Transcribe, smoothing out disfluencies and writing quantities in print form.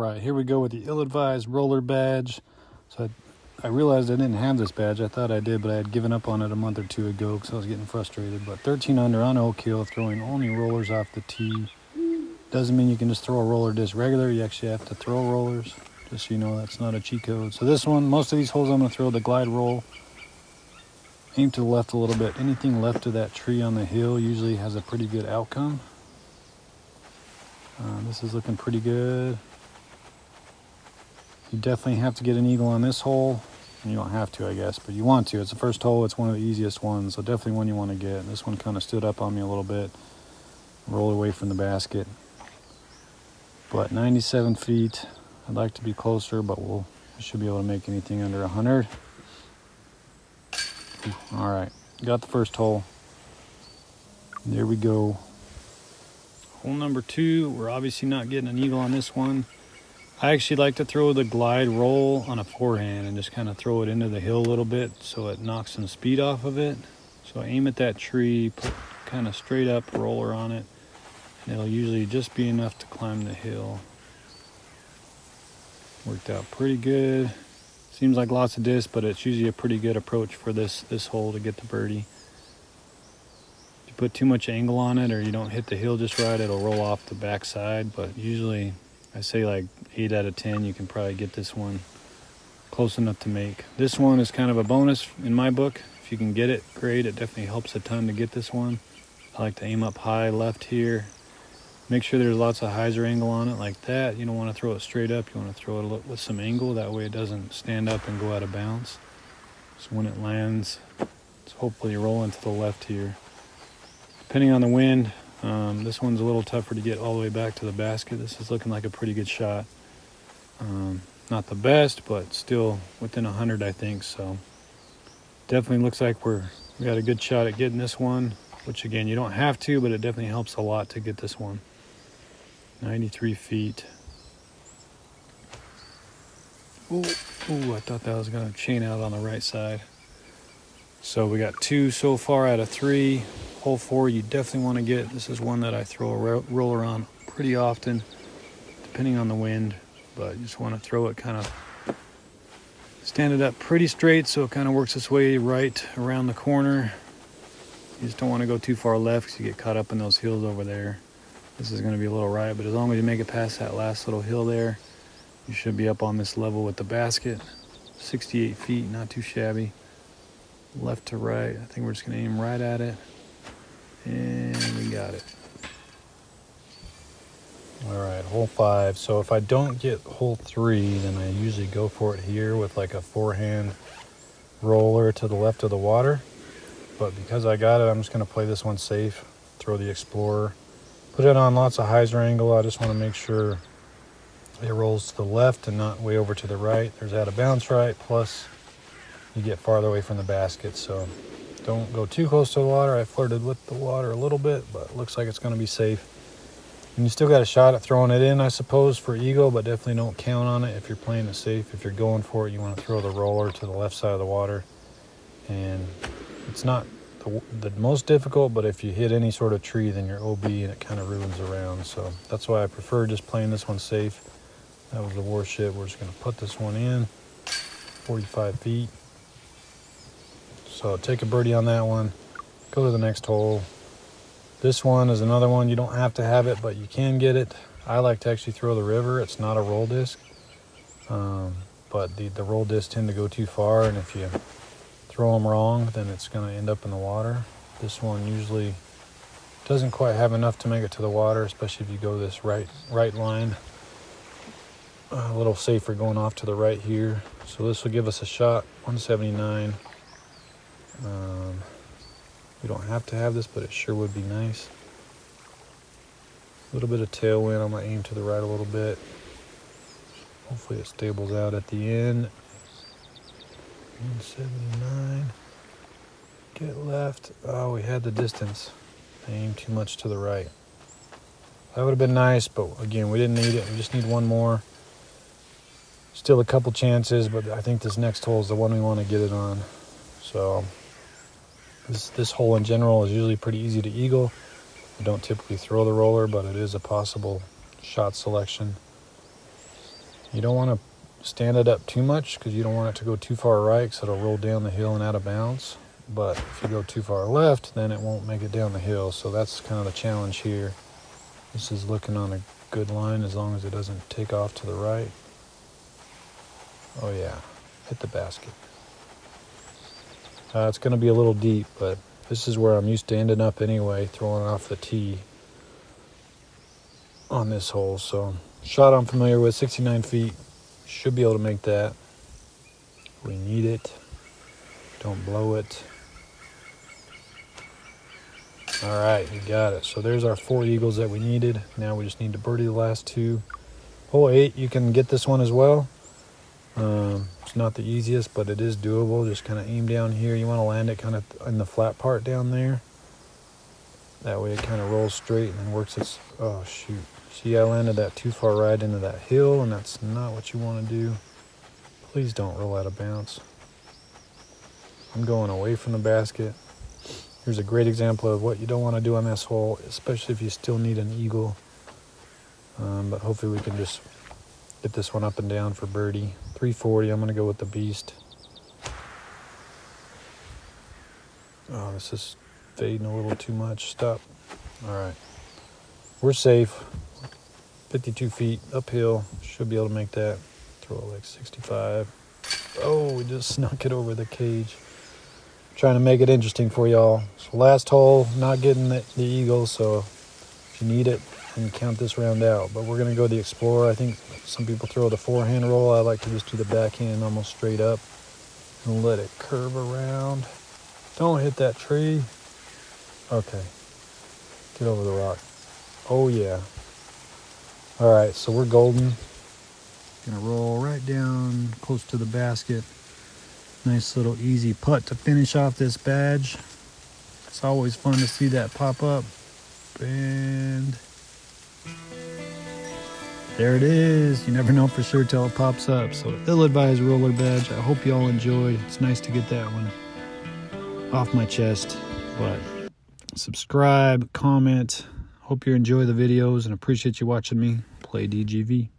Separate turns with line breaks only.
right, here we go with the ill-advised roller badge. So I realized I didn't have this badge. I thought I did, but I had given up on it a month or two ago because I was getting frustrated. But 13 under on Oak Hill, throwing only rollers off the tee. Doesn't mean you can just throw a roller disc regular. You actually have to throw rollers, just so you know that's not a cheat code. So this one, most of these holes I'm going to throw the glide roll. Aim to the left a little bit. Anything left of that tree on the hill usually has a pretty good outcome. This is looking pretty good. You definitely have to get an eagle on this hole. And you don't have to, I guess, but you want to. It's the first hole. It's one of the easiest ones, so definitely one you want to get. This one kind of stood up on me a little bit. Rolled away from the basket. But 97 feet. I'd like to be closer, but we should be able to make anything under 100. All right, got the first hole. There we go. Hole number 2, we're obviously not getting an eagle on this one. I actually like to throw the glide roll on a forehand and just kind of throw it into the hill a little bit so it knocks some speed off of it. So aim at that tree, put kind of straight up roller on it, and it'll usually just be enough to climb the hill. Worked out pretty good. Seems like lots of disc, but it's usually a pretty good approach for this hole to get the birdie. If you put too much angle on it or you don't hit the hill just right, it'll roll off the backside, but usually I say like 8 out of 10, you can probably get this one close enough to make. This one is kind of a bonus in my book. If you can get it, great. It definitely helps a ton to get this one. I like to aim up high left here. Make sure there's lots of hyzer angle on it like that. You don't want to throw it straight up. You want to throw it with some angle. That way it doesn't stand up and go out of bounds. So when it lands, it's hopefully rolling to the left here. Depending on the wind, this one's a little tougher to get all the way back to the basket. This is looking like a pretty good shot. Not the best, but still within 100, I think. So definitely looks like we got a good shot at getting this one, which again, you don't have to, but it definitely helps a lot to get this one. 93 feet. Ooh, I thought that was going to chain out on the right side. So we got 2 so far out of 3. Hole 4 you definitely want to get. This is one that I throw a roller on pretty often, depending on the wind. But you just want to throw it kind of, stand it up pretty straight so it kind of works its way right around the corner. You just don't want to go too far left because you get caught up in those hills over there. This is going to be a little right, but as long as you make it past that last little hill there, you should be up on this level with the basket. 68 feet, not too shabby. Left to right, I think we're just going to aim right at it. And we got it. All right, hole 5. So if I don't get hole 3, then I usually go for it here with like a forehand roller to the left of the water. But because I got it, I'm just going to play this one safe. Throw the Explorer. Put it on lots of hyzer angle. I just want to make sure it rolls to the left and not way over to the right. There's out of bounds right, plus you get farther away from the basket. So don't go too close to the water. I flirted with the water a little bit, but it looks like it's going to be safe. And you still got a shot at throwing it in, I suppose, for eagle, but definitely don't count on it if you're playing it safe. If you're going for it, you want to throw the roller to the left side of the water. And it's not the most difficult, but if you hit any sort of tree, then you're OB and it kind of ruins the round. So that's why I prefer just playing this one safe. That was the warship. We're just going to put this one in 45 feet. So take a birdie on that one. Go to the next hole. This one is another one. You don't have to have it, but you can get it. I like to actually throw the river. It's not a roll disc, but the roll discs tend to go too far, and if you throw them wrong, then it's going to end up in the water. This one usually doesn't quite have enough to make it to the water, especially if you go this right line. A little safer going off to the right here. So this will give us a shot, 179. We don't have to have this, but it sure would be nice. A little bit of tailwind. I'm going to aim to the right a little bit. Hopefully it stables out at the end. 179. Get left. Oh, we had the distance. I aimed too much to the right. That would have been nice, but again, we didn't need it. We just need one more. Still a couple chances, but I think this next hole is the one we want to get it on. So this hole in general is usually pretty easy to eagle. I don't typically throw the roller, but it is a possible shot selection. You don't want to stand it up too much because you don't want it to go too far right because it'll roll down the hill and out of bounds. But if you go too far left, then it won't make it down the hill. So that's kind of the challenge here. This is looking on a good line as long as it doesn't take off to the right. Oh yeah, hit the basket. It's going to be a little deep, but this is where I'm used to ending up anyway, throwing off the tee on this hole. So shot I'm familiar with, 69 feet. Should be able to make that. We need it. Don't blow it. All right, we got it. So there's our 4 eagles that we needed. Now we just need to birdie the last 2. Hole 8, you can get this one as well. It's not the easiest, but it is doable. Just kind of aim down here. You want to land it kind of in the flat part down there. That way it kind of rolls straight and then works its... Oh, shoot. See, I landed that too far right into that hill, and that's not what you want to do. Please don't roll out of bounds. I'm going away from the basket. Here's a great example of what you don't want to do on this hole, especially if you still need an eagle. But hopefully we can just get this one up and down for birdie. 340, I'm going to go with the beast. Oh, this is fading a little too much. Stop. All right. We're safe. 52 feet uphill. Should be able to make that. Throw like 65. Oh, we just snuck it over the cage. Trying to make it interesting for y'all. So last hole, not getting the eagle, so if you need it, then count this round out. But we're going to go the Explorer. I think some people throw the forehand roll. I like to just do the backhand almost straight up and let it curve around. Don't hit that tree. Okay. Get over the rock. Oh, yeah. All right, so we're golden. Gonna roll right down close to the basket. Nice little easy putt to finish off this badge. It's always fun to see that pop up. And there it is. You never know for sure till it pops up. So ill-advised roller badge. I hope you all enjoyed. It's nice to get that one off my chest. But subscribe, comment. Hope you enjoy the videos and appreciate you watching me play DGV.